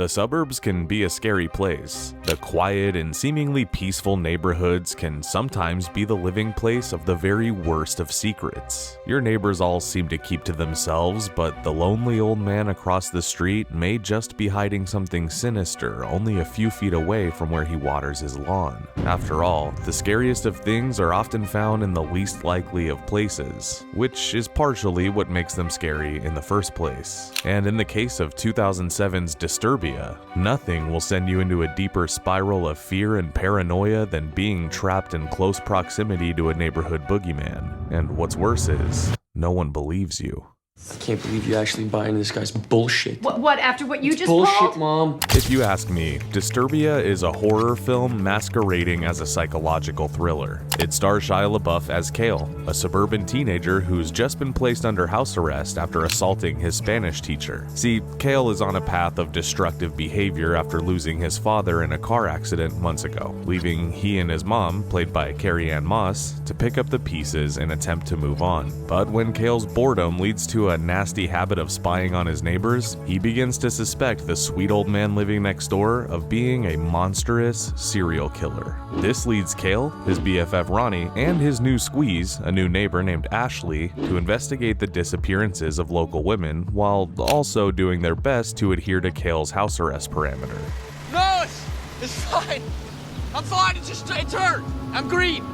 The suburbs can be a scary place. The quiet and seemingly peaceful neighborhoods can sometimes be the living place of the very worst of secrets. Your neighbors all seem to keep to themselves, but the lonely old man across the street may just be hiding something sinister only a few feet away from where he waters his lawn. After all, the scariest of things are often found in the least likely of places, which is partially what makes them scary in the first place. And in the case of 2007's Disturbia, nothing will send you into a deeper spiral of fear and paranoia than being trapped in close proximity to a neighborhood boogeyman. And what's worse is, no one believes you. I can't believe you actually buying this guy's bullshit. What after what you just bullshit, pulled? Mom. If you ask me, Disturbia is a horror film masquerading as a psychological thriller. It stars Shia Labeouf as Cale, a suburban teenager who's just been placed under house arrest after assaulting his Spanish teacher. See, Cale is on a path of destructive behavior after losing his father in a car accident months ago, leaving he and his mom, played by Carrie-Anne Moss, to pick up the pieces and attempt to move on. But when Cale's boredom leads to a nasty habit of spying on his neighbors, he begins to suspect the sweet old man living next door of being a monstrous serial killer. This leads Cale, his BFF Ronnie, and his new squeeze, a new neighbor named Ashley, to investigate the disappearances of local women while also doing their best to adhere to Cale's house arrest parameter. No, it's fine. I'm fine. It's hurt. I'm green.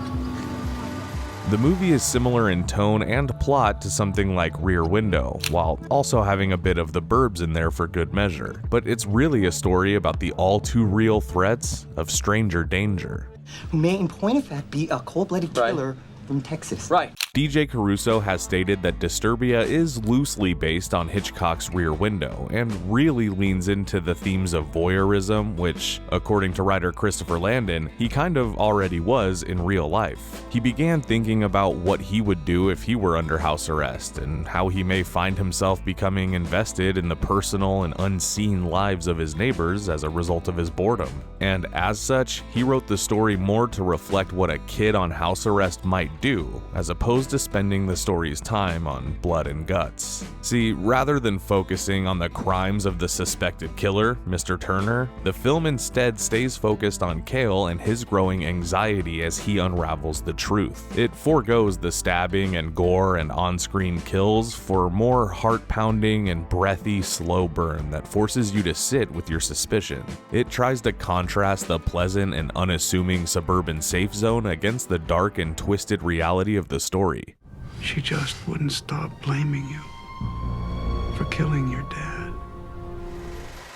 The movie is similar in tone and plot to something like Rear Window, while also having a bit of the Burbs in there for good measure. But it's really a story about the all-too-real threats of stranger danger. Who may, in point of fact, be a cold-blooded killer from Texas. Right. DJ Caruso has stated that Disturbia is loosely based on Hitchcock's Rear Window and really leans into the themes of voyeurism, which, according to writer Christopher Landon, he kind of already was in real life. He began thinking about what he would do if he were under house arrest and how he may find himself becoming invested in the personal and unseen lives of his neighbors as a result of his boredom. And as such, he wrote the story more to reflect what a kid on house arrest might do, as opposed to spending the story's time on blood and guts. See, rather than focusing on the crimes of the suspected killer, Mr. Turner, the film instead stays focused on Cale and his growing anxiety as he unravels the truth. It forgoes the stabbing and gore and on-screen kills for more heart-pounding and breathy slow burn that forces you to sit with your suspicion. It tries to contrast the pleasant and unassuming suburban safe zone against the dark and twisted reality of the story. She just wouldn't stop blaming you for killing your dad.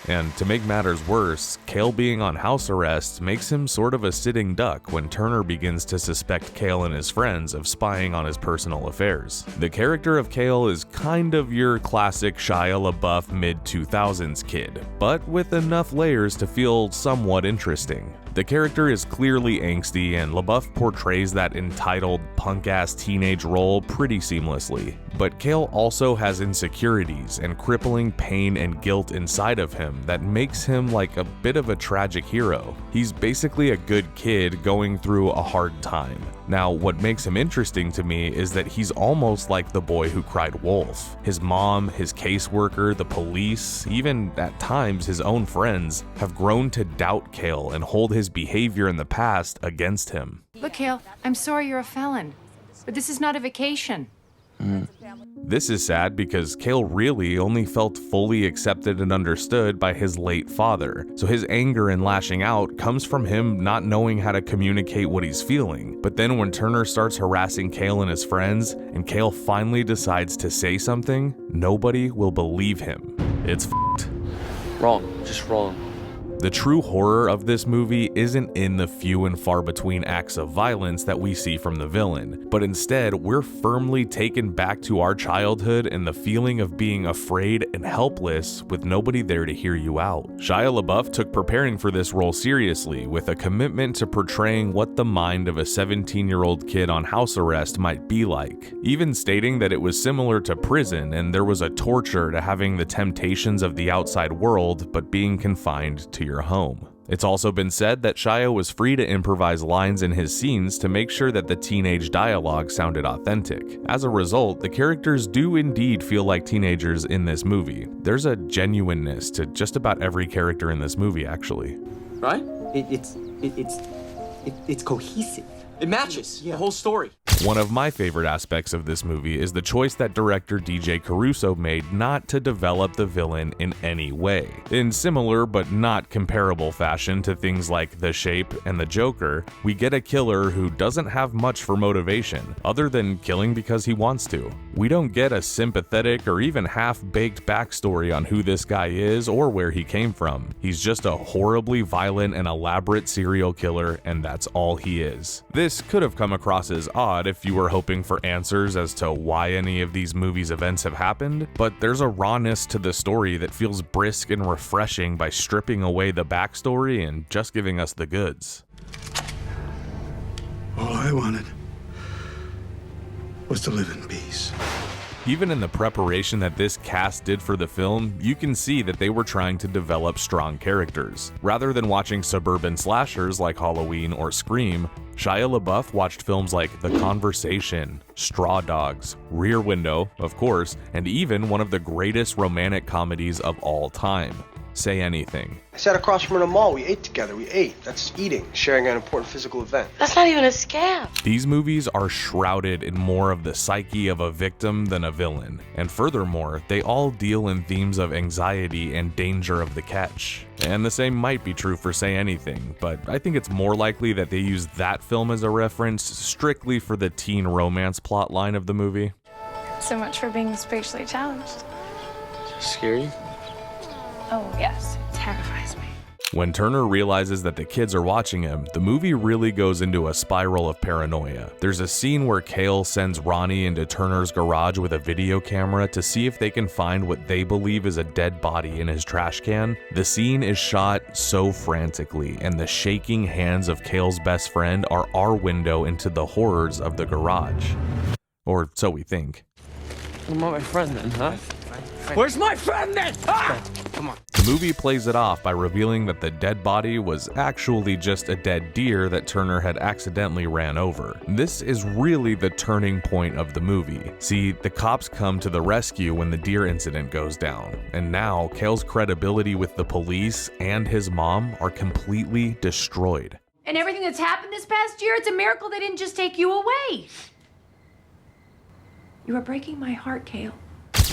And to make matters worse, Cale being on house arrest makes him sort of a sitting duck when Turner begins to suspect Cale and his friends of spying on his personal affairs. The character of Cale is kind of your classic Shia Labeouf mid-2000s kid, but with enough layers to feel somewhat interesting. The character is clearly angsty, and Labeouf portrays that entitled, punk-ass teenage role pretty seamlessly. But Cale also has insecurities and crippling pain and guilt inside of him that makes him like a bit of a tragic hero. He's basically a good kid going through a hard time. Now, what makes him interesting to me is that he's almost like the boy who cried wolf. His mom, his caseworker, the police, even at times his own friends, have grown to doubt Cale and hold his behavior in the past against him. Look, Cale, I'm sorry you're a felon, but this is not a vacation. This is sad because Cale really only felt fully accepted and understood by his late father, so his anger and lashing out comes from him not knowing how to communicate what he's feeling. But then when Turner starts harassing Cale and his friends, and Cale finally decides to say something, nobody will believe him. It's f***ed. Wrong. Just wrong. The true horror of this movie isn't in the few and far between acts of violence that we see from the villain, but instead we're firmly taken back to our childhood and the feeling of being afraid and helpless with nobody there to hear you out. Shia Labeouf took preparing for this role seriously, with a commitment to portraying what the mind of a 17-year-old kid on house arrest might be like, even stating that it was similar to prison and there was a torture to having the temptations of the outside world but being confined to your home. It's also been said that Shia was free to improvise lines in his scenes to make sure that the teenage dialogue sounded authentic. As a result, the characters do indeed feel like teenagers in this movie. There's a genuineness to just about every character in this movie, actually. Right? It's cohesive. It matches the whole story. One of my favorite aspects of this movie is the choice that director DJ Caruso made not to develop the villain in any way. In similar but not comparable fashion to things like The Shape and The Joker, we get a killer who doesn't have much for motivation, other than killing because he wants to. We don't get a sympathetic or even half-baked backstory on who this guy is or where he came from. He's just a horribly violent and elaborate serial killer, and that's all he is. This could have come across as odd if you were hoping for answers as to why any of these movies' events have happened, but there's a rawness to the story that feels brisk and refreshing by stripping away the backstory and just giving us the goods. All I wanted was to live in peace. Even in the preparation that this cast did for the film, you can see that they were trying to develop strong characters. Rather than watching suburban slashers like Halloween or Scream, Shia Labeouf watched films like The Conversation, Straw Dogs, Rear Window, of course, and even one of the greatest romantic comedies of all time, Say Anything. I sat across from her in a mall. We ate together. We ate. That's eating, sharing an important physical event. That's not even a scam. These movies are shrouded in more of the psyche of a victim than a villain, and furthermore, they all deal in themes of anxiety and danger of the catch. And the same might be true for Say Anything, but I think it's more likely that they use that film as a reference strictly for the teen romance plot line of the movie. So much for being spiritually challenged. Scary? Oh, yes. It terrifies me. When Turner realizes that the kids are watching him, the movie really goes into a spiral of paranoia. There's a scene where Cale sends Ronnie into Turner's garage with a video camera to see if they can find what they believe is a dead body in his trash can. The scene is shot so frantically, and the shaking hands of Cale's best friend are our window into the horrors of the garage. Or so we think. What about my friend then, huh? Where's my friend then? Ah! Come on. The movie plays it off by revealing that the dead body was actually just a dead deer that Turner had accidentally ran over. This is really the turning point of the movie. See, the cops come to the rescue when the deer incident goes down, and now Cale's credibility with the police and his mom are completely destroyed. And everything that's happened this past year, it's a miracle they didn't just take you away. You are breaking my heart, Cale.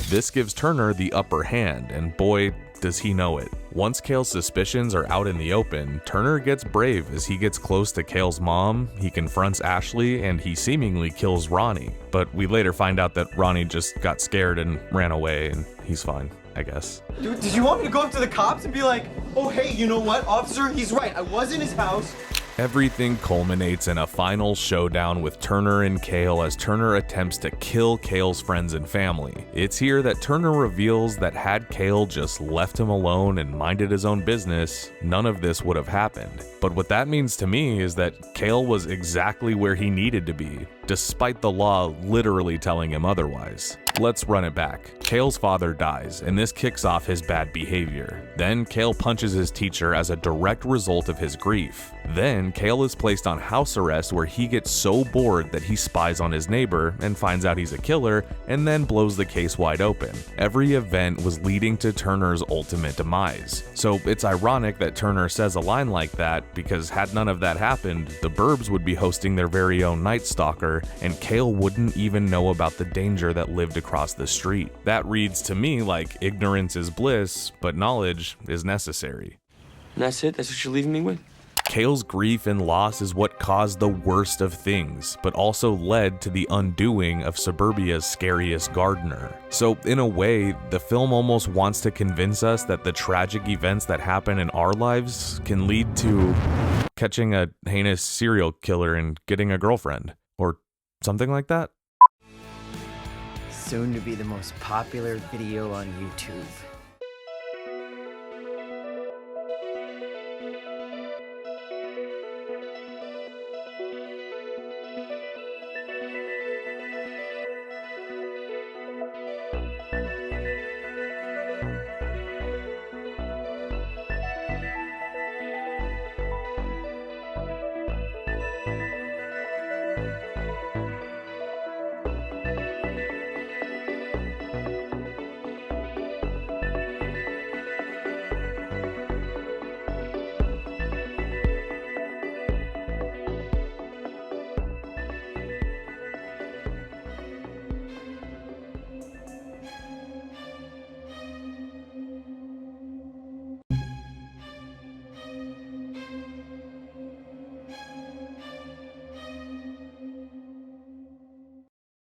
This gives Turner the upper hand, and boy, does he know it. Once Cale's suspicions are out in the open, Turner gets brave as he gets close to Cale's mom, he confronts Ashley, and he seemingly kills Ronnie. But we later find out that Ronnie just got scared and ran away, and he's fine, I guess. Dude, did you want me to go up to the cops and be like, oh, hey, you know what, officer, he's right, I was in his house. Everything culminates in a final showdown with Turner and Cale as Turner attempts to kill Cale's friends and family. It's here that Turner reveals that had Cale just left him alone and minded his own business, none of this would have happened. But what that means to me is that Cale was exactly where he needed to be, despite the law literally telling him otherwise. Let's run it back. Cale's father dies, and this kicks off his bad behavior. Then Cale punches his teacher as a direct result of his grief. Then Cale is placed on house arrest where he gets so bored that he spies on his neighbor and finds out he's a killer and then blows the case wide open. Every event was leading to Turner's ultimate demise. So it's ironic that Turner says a line like that because had none of that happened, the Burbs would be hosting their very own Night Stalker and Cale wouldn't even know about the danger that lived across the street. That reads to me like ignorance is bliss, but knowledge is necessary. And that's it? That's what you're leaving me with? Cale's grief and loss is what caused the worst of things, but also led to the undoing of suburbia's scariest gardener. So in a way, the film almost wants to convince us that the tragic events that happen in our lives can lead to catching a heinous serial killer and getting a girlfriend, or something like that. Soon to be the most popular video on YouTube.